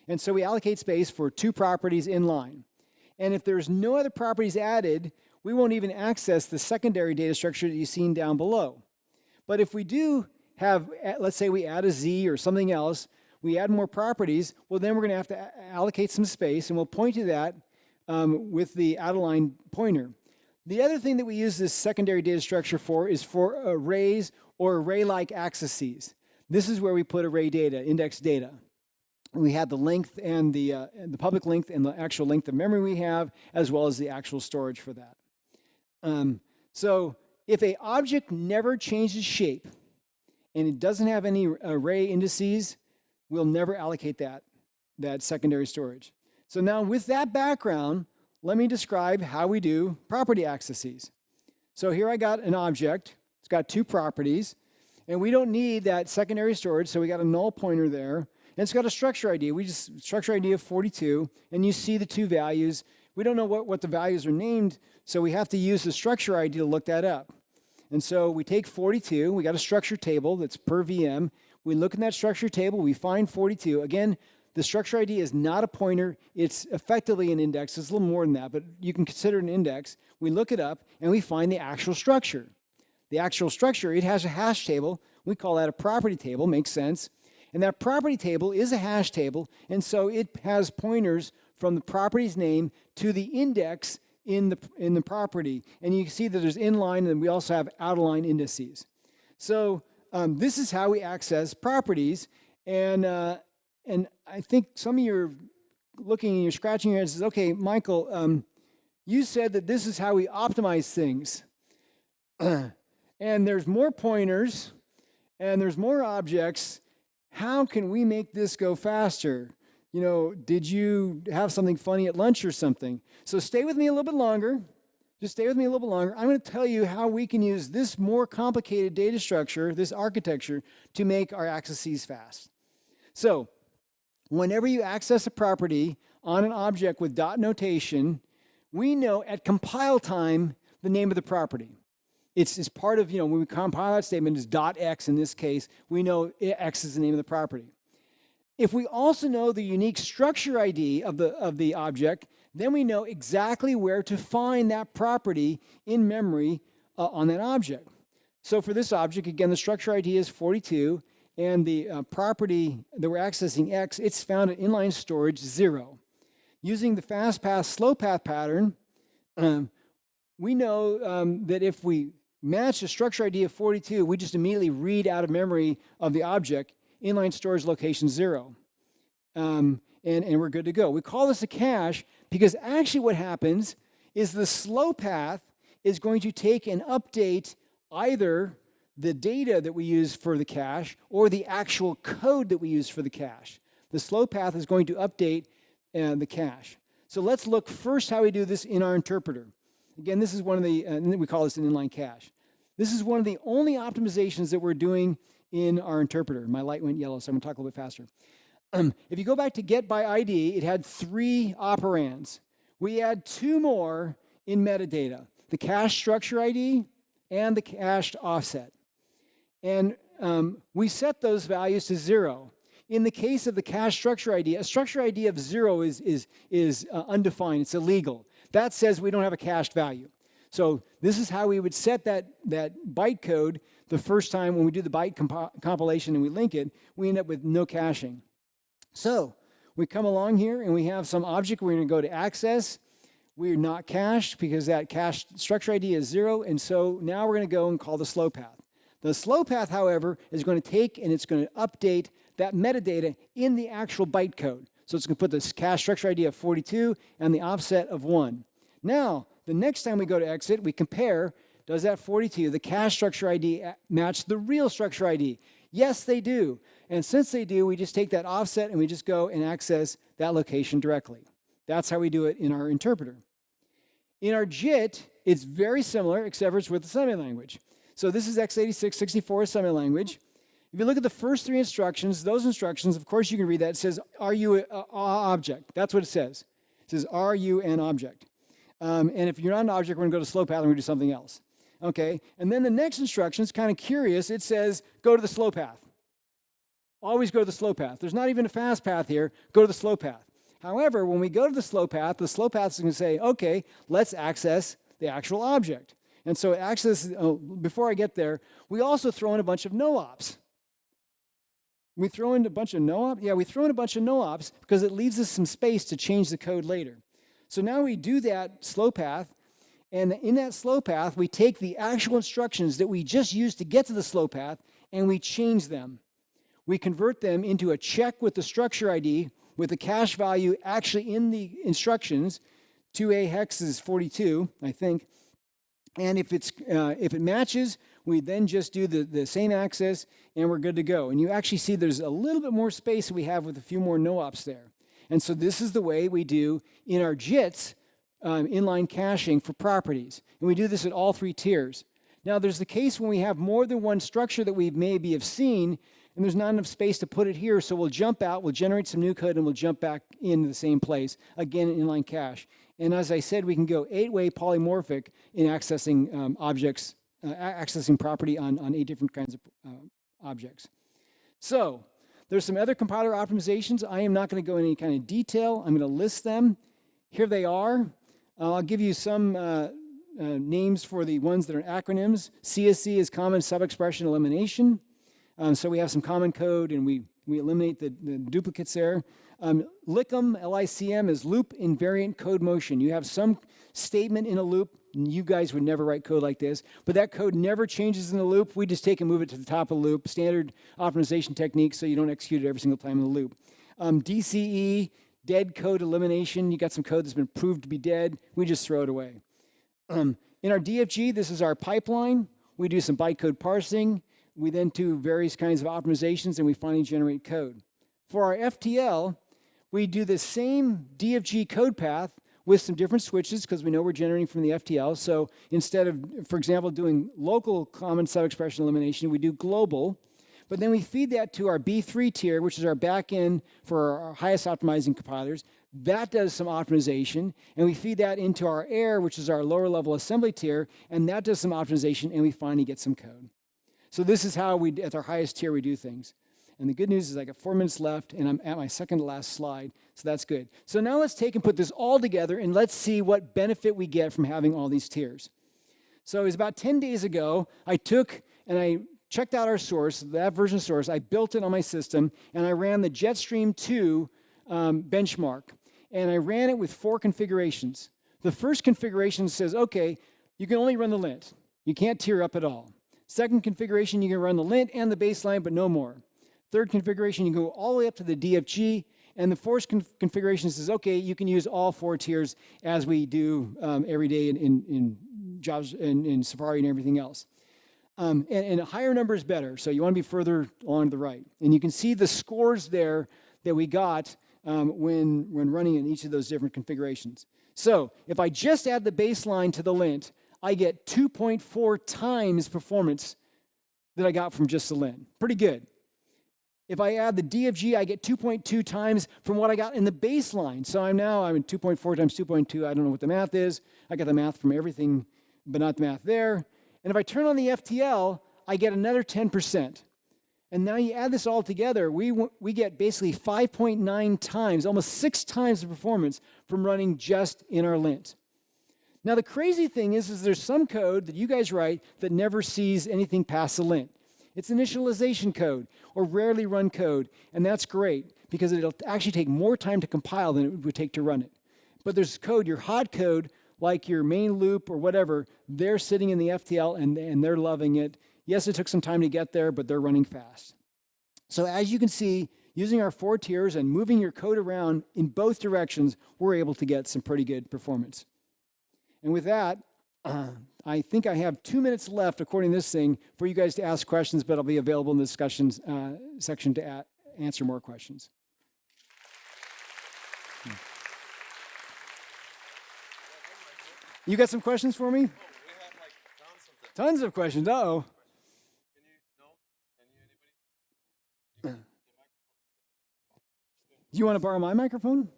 And so we allocate space for two properties inline. And if there's no other properties added, we won't even access the secondary data structure that you've seen down below. But if we do have, let's say we add a Z or something else, we add more properties, well then we're going to have to allocate some space, and we'll point to that with the add-a-line pointer. The other thing that we use this secondary data structure for is for arrays or array-like accesses. This is where we put array data, index data. We have the length and the public length and the actual length of memory we have, as well as the actual storage for that. So if an object never changes shape and it doesn't have any array indices, we'll never allocate that secondary storage. So now with that background, let me describe how we do property accesses. So here I got an object. It's got two properties, and we don't need that secondary storage, so we got a null pointer there. And it's got a structure ID. Structure ID of 42, and you see the two values. We don't know what the values are named, so we have to use the structure ID to look that up. And so we take 42. We got a structure table that's per VM. We look in that structure table. We find 42. Again, the structure ID is not a pointer. It's effectively an index. It's a little more than that, but you can consider it an index. We look it up, and we find the actual structure. The actual structure, it has a hash table. We call that a property table. Makes sense. And that property table is a hash table, and so it has pointers from the property's name to the index in the property. And you can see that there's inline, and we also have out-of-line indices. So this is how we access properties. And I think some of you are looking and you're scratching your head and says, okay, Michael, you said that this is how we optimize things. And there's more pointers, and there's more objects. How can we make this go faster? Did you have something funny at lunch or something? So stay with me a little bit longer. Just stay with me a little bit longer. I'm going to tell you how we can use this more complicated data structure, this architecture, to make our accesses fast. So whenever you access a property on an object with dot notation, we know at compile time the name of the property. It's part of, when we compile that statement, it's .x in this case, we know x is the name of the property. If we also know the unique structure ID of the object, then we know exactly where to find that property in memory on that object. So for this object, again, the structure ID is 42, and the property that we're accessing, X, it's found in inline storage 0. Using the fastpath slowpath pattern, we know that if we match the structure ID of 42, we just immediately read out of memory of the object inline storage location 0. And we're good to go. We call this a cache because actually what happens is the slow path is going to take and update either the data that we use for the cache or the actual code that we use for the cache. The slow path is going to update the cache. So let's look first how we do this in our interpreter. Again, this is one of the, we call this an inline cache. This is one of the only optimizations that we're doing in our interpreter. My light went yellow, so I'm going to talk a little bit faster. If you go back to get by ID, it had 3 operands. We add 2 more in metadata, the cache structure ID and the cached offset. And we set those values to 0. In the case of the cache structure ID, a structure ID of 0 is undefined. It's illegal. That says we don't have a cached value. So this is how we would set that bytecode the first time when we do the byte compilation and we link it, we end up with no caching. So we come along here and we have some object. We're going to go to access. We're not cached because that cache structure ID is 0. And so now we're going to go and call the slow path. The slow path, however, is going to take and it's going to update that metadata in the actual bytecode. So it's going to put this cache structure ID of 42 and the offset of 1. Now, the next time we go to exit, we compare, does that 42, the cache structure ID, match the real structure ID? Yes, they do. And since they do, we just take that offset and we just go and access that location directly. That's how we do it in our interpreter. In our JIT, it's very similar, except for it's with the assembly language. So this is x86-64 assembly language. If you look at the first 3 instructions, those instructions, of course you can read that. It says, are you an object? That's what it says. It says, are you an object? And if you're not an object, we're going to go to slow path and we're going to do something else. Okay? And then the next instruction is kind of curious. It says, go to the slow path. Always go to the slow path. There's not even a fast path here. Go to the slow path. However, when we go to the slow path is going to say, okay, let's access the actual object. And so before I get there, we also throw in a bunch of no-ops. We throw in a bunch of no-ops? Yeah, we throw in a bunch of no-ops because it leaves us some space to change the code later. So now we do that slow path, and in that slow path, we take the actual instructions that we just used to get to the slow path, and we change them. We convert them into a check with the structure ID with the cache value actually in the instructions. 2A hex is 42, I think. And if it matches, we then just do the same access, and we're good to go. And you actually see there's a little bit more space that we have with a few more no-ops there. And so this is the way we do in our JITs inline caching for properties. And we do this at all 3 tiers. Now, there's the case when we have more than one structure that we maybe have seen, and there's not enough space to put it here, so we'll jump out, we'll generate some new code, and we'll jump back into the same place, again, in inline cache. And as I said, we can go 8-way polymorphic in accessing objects, accessing property on 8 different kinds of objects. So there's some other compiler optimizations. I am not going to go into any kind of detail. I'm going to list them. Here they are. I'll give you some names for the ones that are acronyms. CSE is common sub-expression elimination. So we have some common code, and we eliminate the duplicates there. LICM, L-I-C-M, is loop invariant code motion. You have some statement in a loop. You guys would never write code like this, but that code never changes in the loop. We just take and move it to the top of the loop. Standard optimization technique, so you don't execute it every single time in the loop. DCE, dead code elimination. You got some code that's been proved to be dead. We just throw it away. In our DFG, this is our pipeline. We do some bytecode parsing. We then do various kinds of optimizations, and we finally generate code. For our FTL, we do the same DFG code path with some different switches because we know we're generating from the FTL. So instead of, for example, doing local common sub-expression elimination, we do global. But then we feed that to our B3 tier, which is our backend for our highest optimizing compilers. That does some optimization. And we feed that into our air, which is our lower level assembly tier. And that does some optimization, and we finally get some code. So this is how we, at our highest tier, we do things. And the good news is I got 4 minutes left, and I'm at my second to last slide, so that's good. So now let's take and put this all together, and let's see what benefit we get from having all these tiers. So it was about 10 days ago, I took and I checked out our source, that version source, I built it on my system, and I ran the Jetstream 2 benchmark. And I ran it with 4 configurations. The first configuration says, okay, you can only run the lint. You can't tier up at all. Second configuration, you can run the lint and the baseline, but no more. Third configuration, you can go all the way up to the DFG. And the fourth configuration says, okay, you can use all 4 tiers as we do every day in Jobs in Safari and everything else. And a higher number is better, so you want to be further along to the right. And you can see the scores there that we got when running in each of those different configurations. So if I just add the baseline to the lint, I get 2.4 times performance that I got from just the lint. Pretty good. If I add the DFG, I get 2.2 times from what I got in the baseline. So I'm in 2.4 times 2.2. I don't know what the math is. I got the math from everything, but not the math there. And if I turn on the FTL, I get another 10%. And now you add this all together, we get basically 5.9 times, almost 6 times the performance from running just in our lint. Now the crazy thing is there's some code that you guys write that never sees anything past the lint. It's initialization code or rarely run code, and that's great because it'll actually take more time to compile than it would take to run it. But there's code, your hot code, like your main loop or whatever, they're sitting in the FTL and they're loving it. Yes, it took some time to get there, but they're running fast. So as you can see, using our 4 tiers and moving your code around in both directions, we're able to get some pretty good performance. And with that, I think I have 2 minutes left, according to this thing, for you guys to ask questions, but I'll be available in the discussions section to answer more questions. You got some questions for me? Oh, we have like tons of them. Tons of questions. Uh-oh. Do you want to borrow my microphone?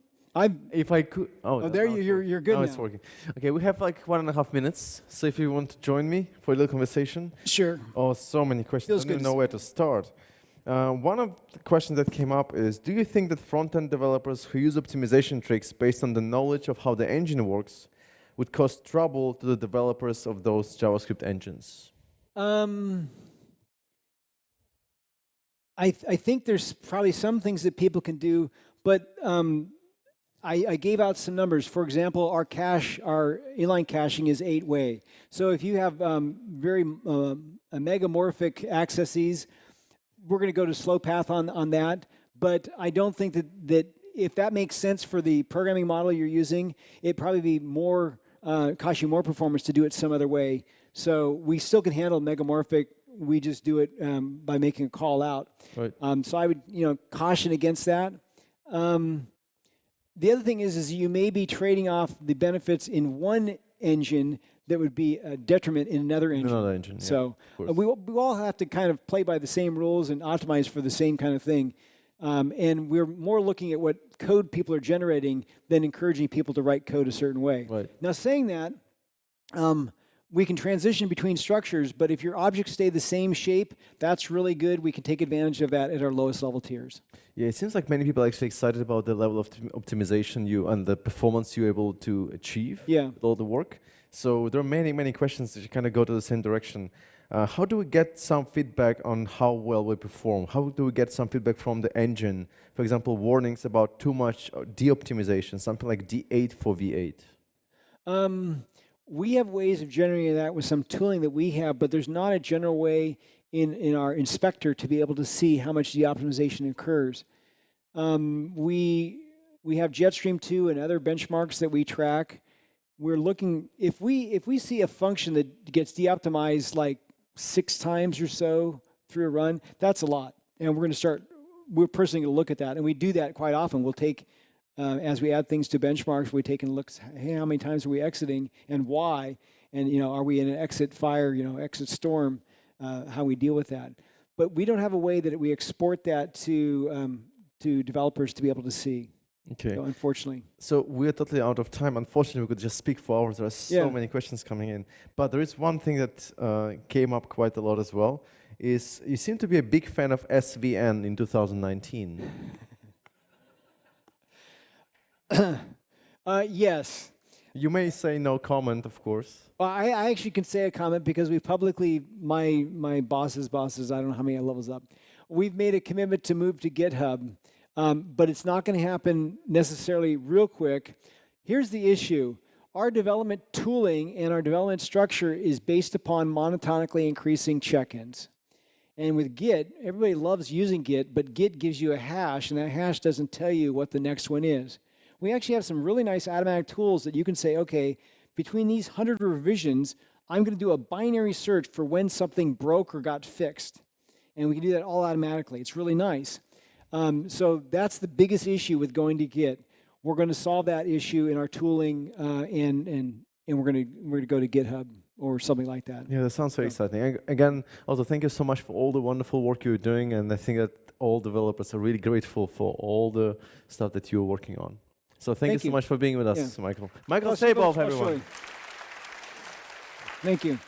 If I could. Oh, there you're good now. It's working. Okay, we have like 1.5 minutes. So if you want to join me for a little conversation. Sure. Oh, so many questions. Feels I don't good even know where to start. One of the questions that came up is, do you think that front-end developers who use optimization tricks based on the knowledge of how the engine works would cause trouble to the developers of those JavaScript engines? I think there's probably some things that people can do, but I gave out some numbers. For example, our inline caching is 8-way. So if you have very megamorphic accesses, we're going to go to slow path on that. But I don't think that if that makes sense for the programming model you're using, it'd probably be cost you more performance to do it some other way. So we still can handle megamorphic. We just do it by making a call out. Right. So I would caution against that. The other thing is you may be trading off the benefits in one engine that would be a detriment in another engine. Another engine, yeah, So we all have to kind of play by the same rules and optimize for the same kind of thing. And we're more looking at what code people are generating than encouraging people to write code a certain way. Right. Now, saying that, we can transition between structures, but if your objects stay the same shape, that's really good. We can take advantage of that at our lowest level tiers. Yeah, it seems like many people are actually excited about the level of optimization and the performance you're able to achieve with all the work. So there are many questions that kind of go to the same direction. How do we get some feedback on how well we perform? How do we get some feedback from the engine? For example, warnings about too much de-optimization, something like D8 for V8. We have ways of generating that with some tooling that we have, but there's not a general way in our inspector to be able to see how much de-optimization occurs. We have Jetstream 2 and other benchmarks that we track. We're looking, if we see a function that gets de-optimized like 6 times or so through a run, that's a lot. And we're personally going to look at that. And we do that quite often. We'll take, as we add things to benchmarks, we take and look, hey, how many times are we exiting and why? And, are we in an exit fire, exit storm, how we deal with that. But we don't have a way that we export that to developers to be able to see. Okay. So unfortunately. So we're totally out of time. Unfortunately, we could just speak for hours. There are so many questions coming in. But there is one thing that came up quite a lot as well, is you seem to be a big fan of SVN in 2019. Yes. You may say no comment, of course. Well, I actually can say a comment because we publicly, my bosses, I don't know how many levels up, we've made a commitment to move to GitHub, but it's not going to happen necessarily real quick. Here's the issue. Our development tooling and our development structure is based upon monotonically increasing check-ins. And with Git, everybody loves using Git, but Git gives you a hash, and that hash doesn't tell you what the next one is. We actually have some really nice automatic tools that you can say, okay, between these 100 revisions, I'm going to do a binary search for when something broke or got fixed. And we can do that all automatically. It's really nice. So that's the biggest issue with going to Git. We're going to solve that issue in our tooling, and we're going to go to GitHub or something like that. Yeah, that sounds very exciting. Again, also thank you so much for all the wonderful work you're doing, and I think that all developers are really grateful for all the stuff that you're working on. So thank you so much for being with us, Michael. Michael Saboff, everyone. Thank you.